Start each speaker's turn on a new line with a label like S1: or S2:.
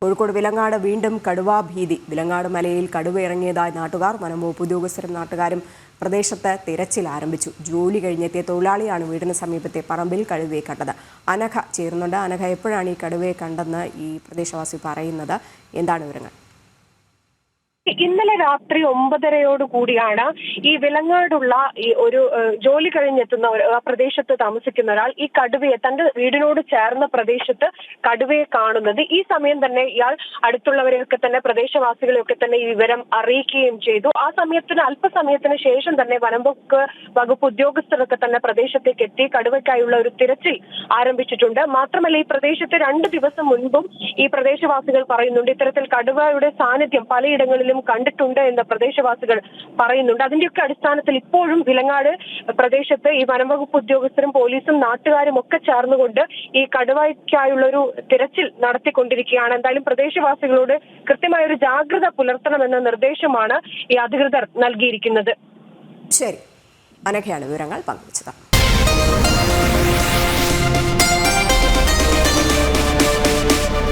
S1: കോഴിക്കോട് വിലങ്ങാട് വീണ്ടും കടുവാ ഭീതി. വിലങ്ങാട് മലയിൽ കടുവ ഇറങ്ങിയതായി നാട്ടുകാർ. വനംവകുപ്പ് ഉദ്യോഗസ്ഥരും നാട്ടുകാരും പ്രദേശത്ത് തിരച്ചിൽ ആരംഭിച്ചു. ജോലി കഴിഞ്ഞെത്തിയ തൊഴിലാളിയാണ് വീടിന് സമീപത്തെ പറമ്പിൽ കടുവയെ കണ്ടത്. അനഘ ചേരുന്നുണ്ട്. അനഘ, എപ്പോഴാണ് ഈ കടുവയെ കണ്ടെന്ന് ഈ പ്രദേശവാസി പറയുന്നത്? എന്താണ് വിവരങ്ങൾ?
S2: ഇന്നലെ രാത്രി 9:30 കൂടിയാണ് ഈ വിലങ്ങാടുള്ള ഈ ഒരു ജോലി കഴിഞ്ഞെത്തുന്ന ആ പ്രദേശത്ത് താമസിക്കുന്ന ഒരാൾ ഈ കടുവയെ തന്റെ വീടിനോട് ചേർന്ന പ്രദേശത്ത് കടുവയെ കാണുന്നത്. ഈ സമയം തന്നെ ഇയാൾ അടുത്തുള്ളവരെയൊക്കെ തന്നെ പ്രദേശവാസികളെയൊക്കെ തന്നെ ഈ വിവരം അറിയിക്കുകയും ചെയ്തു. ആ സമയത്തിന് അല്പസമയത്തിന് ശേഷം തന്നെ വകുപ്പ് ഉദ്യോഗസ്ഥരൊക്കെ തന്നെ പ്രദേശത്തേക്ക് എത്തി കടുവയ്ക്കായുള്ള ഒരു തിരച്ചിൽ ആരംഭിച്ചിട്ടുണ്ട്. മാത്രമല്ല, ഈ പ്രദേശത്ത് 2 ദിവസം മുൻപും ഈ പ്രദേശവാസികൾ പറയുന്നുണ്ട് ഇത്തരത്തിൽ കടുവയുടെ സാന്നിധ്യം പലയിടങ്ങളിലും കണ്ടിട്ടുണ്ട് എന്ന് പ്രദേശവാസികൾ പറയുന്നുണ്ട്. അതിന്റെയൊക്കെ അടിസ്ഥാനത്തിൽ ഇപ്പോഴും വിലങ്ങാട് പ്രദേശത്ത് ഈ വനംവകുപ്പ് ഉദ്യോഗസ്ഥരും പോലീസും നാട്ടുകാരും ഒക്കെ ചേർന്നുകൊണ്ട് ഈ കടുവയ്ക്കായുള്ള ഒരു തിരച്ചിൽ നടത്തിക്കൊണ്ടിരിക്കുകയാണ്. എന്തായാലും പ്രദേശവാസികളോട് കൃത്യമായ ഒരു ജാഗ്രത പുലർത്തണമെന്ന നിർദ്ദേശമാണ് ഈ അധികൃതർ നൽകിയിരിക്കുന്നത്.
S1: ശരി, അനഘയാണ് വിവരങ്ങൾ പങ്കുവച്ചത്.